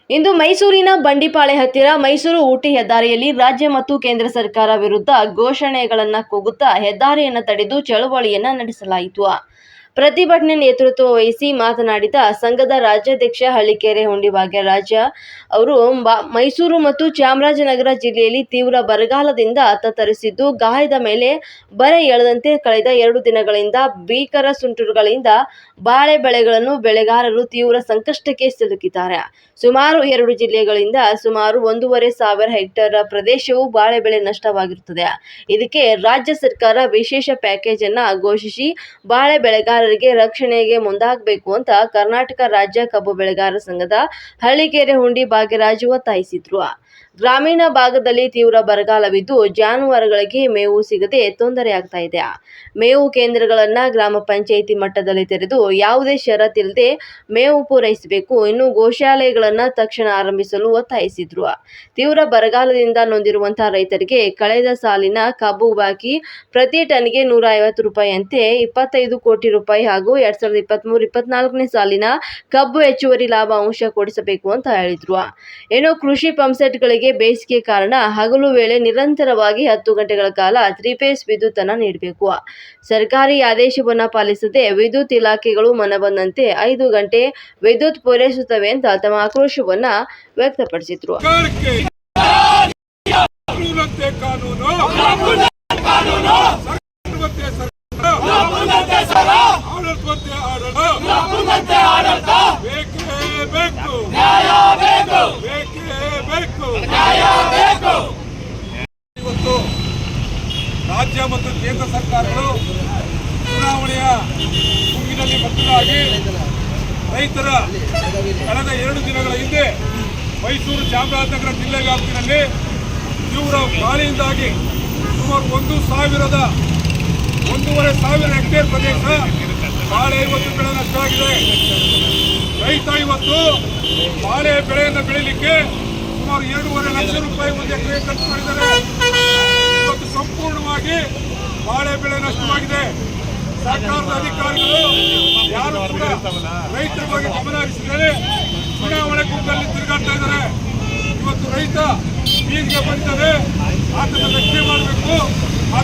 ಇಂದು ಮೈಸೂರಿನ ಬಂಡಿಪಾಳೆ ಹತ್ತಿರ ಮೈಸೂರು ಊಟಿ ಹೆದ್ದಾರಿಯಲ್ಲಿ ರಾಜ್ಯ ಮತ್ತು ಕೇಂದ್ರ ಸರ್ಕಾರ ವಿರುದ್ಧ ಘೋಷಣೆಗಳನ್ನು ಕೂಗುತ್ತಾ ಹೆದ್ದಾರಿಯನ್ನು ತಡೆದು ಚಳವಳಿಯನ್ನು ನಡೆಸಲಾಯಿತು. ಪ್ರತಿಭಟನೆ ನೇತೃತ್ವ ವಹಿಸಿ ಮಾತನಾಡಿದ ಸಂಘದ ರಾಜ್ಯಾಧ್ಯಕ್ಷ ಹಳ್ಳಿಕೇರೆ ಹುಂಡಿ ಭಾಗ್ಯರಾಜ ಅವರು ಮೈಸೂರು ಮತ್ತು ಚಾಮರಾಜನಗರ ಜಿಲ್ಲೆಯಲ್ಲಿ ತೀವ್ರ ಬರಗಾಲದಿಂದ ತತ್ತರಿಸಿದ್ದು, ಗಾಯದ ಮೇಲೆ ಬರೆ ಎಳೆದಂತೆ ಕಳೆದ 2 ದಿನಗಳಿಂದ ಭೀಕರ ಸುಂಟರಗಾಳಿಯಿಂದ ಬಾಳೆ ಬೆಳೆಗಳನ್ನು ಬೆಳೆಗಾರರು ತೀವ್ರ ಸಂಕಷ್ಟಕ್ಕೆ ಸಿಲುಕಿದ್ದಾರೆ. ಸುಮಾರು 2 ಜಿಲ್ಲೆಗಳಿಂದ ಸುಮಾರು 1,500 ಹೆಕ್ಟೇರ್ ಪ್ರದೇಶವು ಬಾಳೆ ಬೆಳೆ ನಷ್ಟವಾಗಿರುತ್ತದೆ. ಇದಕ್ಕೆ ರಾಜ್ಯ ಸರ್ಕಾರ ವಿಶೇಷ ಪ್ಯಾಕೇಜ್ ಅನ್ನು ಘೋಷಿಸಿ ಬಾಳೆ ಬೆಳೆಗಾರರಿಗೆ ರಕ್ಷಣೆಗೆ ಮುಂದಾಗಬೇಕು ಅಂತ ಕರ್ನಾಟಕ ರಾಜ್ಯ ಕಬ್ಬು ಬೆಳೆಗಾರರ ಸಂಘದ ಹಳ್ಳಿಕೇರೆ ಹುಂಡಿ ಭಾಗ್ಯರಾಜ್ ಒತ್ತಾಯಿಸಿದ್ರು. ಗ್ರಾಮೀಣ ಭಾಗದಲ್ಲಿ ತೀವ್ರ ಬರಗಾಲವಿದ್ದು ಜಾನುವಾರುಗಳಿಗೆ ಮೇವು ಸಿಗದೆ ತೊಂದರೆಯಾಗ್ತಾ ಇದೆ. ಮೇವು ಕೇಂದ್ರಗಳನ್ನ ಗ್ರಾಮ ಪಂಚಾಯಿತಿ ಮಟ್ಟದಲ್ಲಿ ತೆರೆದು ಯಾವುದೇ ಷರತ್ತಿಲ್ಲದೆ ಮೇವು ಪೂರೈಸಬೇಕು. ಇನ್ನು ಗೋಶಾಲೆಗಳನ್ನ ತಕ್ಷಣ ಆರಂಭಿಸಲು ಒತ್ತಾಯಿಸಿದ್ರು. ತೀವ್ರ ಬರಗಾಲದಿಂದ ನೊಂದಿರುವಂತಹ ರೈತರಿಗೆ ಕಳೆದ ಸಾಲಿನ ಕಬ್ಬು ಬಾಕಿ ಪ್ರತಿ ಟನ್ಗೆ 150 ರೂಪಾಯಿಯಂತೆ 25 ಕೋಟಿ ರೂಪಾಯಿ ಹಾಗೂ 2023-24ನೇ ಸಾಲಿನ ಕಬ್ಬು ಹೆಚ್ಚುವರಿ ಲಾಭ ಅಂಶ ಕೊಡಿಸಬೇಕು ಅಂತ ಹೇಳಿದ್ರು. ಇನ್ನು ಕೃಷಿ ಪಂಪ್ಸೆಟ್ಗಳಿಗೆ ಬೇಸಿಗೆ ಕಾರಣ ಹಗಲು ವೇಳೆ ನಿರಂತರವಾಗಿ 10 ಗಂಟೆಗಳ ಕಾಲ 3 ಫೇಸ್ ವಿದ್ಯುತ್ ಅನ್ನು ನೀಡಬೇಕು. ಸರ್ಕಾರಿ ಆದೇಶವನ್ನು ಪಾಲಿಸದೆ ವಿದ್ಯುತ್ ಇಲಾಖೆಗಳು ಮನಬಂದಂತೆ 5 ಗಂಟೆ ವಿದ್ಯುತ್ ಪೂರೈಸುತ್ತವೆ ಅಂತ ತಮ್ಮ ಆಕ್ರೋಶವನ್ನ ವ್ಯಕ್ತಪಡಿಸಿದ್ರು. ಇವತ್ತು ರಾಜ್ಯ ಮತ್ತು ಕೇಂದ್ರ ಸರ್ಕಾರಗಳು ಚುನಾವಣೆಯ ಮುಗಿನಲ್ಲಿ ಮಕ್ಕಳಾಗಿ ರೈತರ ಕಳೆದ 2 ದಿನಗಳ ಹಿಂದೆ ಮೈಸೂರು ಚಾಮರಾಜನಗರ ಜಿಲ್ಲೆ ವ್ಯಾಪ್ತಿಯಲ್ಲಿ ತೀವ್ರ ಗಾಳಿಯಿಂದಾಗಿ ಸುಮಾರು 1,500 ಹೆಕ್ಟೇರ್ ಪ್ರದೇಶ ಬಾಳೆ ಇವತ್ತು ಬೆಳೆ ನಷ್ಟವಾಗಿದೆ. ರೈತ ಇವತ್ತು ಬಾಳೆ ಬೆಳೆಯನ್ನು ಬೆಳೀಲಿಕ್ಕೆ ಸುಮಾರು 2.5 ಲಕ್ಷ ರೂಪಾಯಿ ಒಂದು ಎಕರೆ ಖರ್ಚು ಮಾಡಿದ್ದಾರೆ. ಇವತ್ತು ಸಂಪೂರ್ಣವಾಗಿ ಬಾಳೆ ಬೆಳೆ ನಷ್ಟವಾಗಿದೆ. ಸರ್ಕಾರದ ಅಧಿಕಾರಿಗಳು ಯಾರು ಕೂಡ ರೈತರ ಬಗ್ಗೆ ಗಮನ ಹರಿಸಿದರೆ ಚುನಾವಣೆ ಗುಂಪಲ್ಲಿ ತಿರುಗಾಡ್ತಾ ಇದ್ದಾರೆ. ಇವತ್ತು ರೈತ ಬೀದಿಗೆ ಬಂದಿದ್ದಾರೆ, ಆತನ ರಕ್ಷಣೆ ಮಾಡಬೇಕು.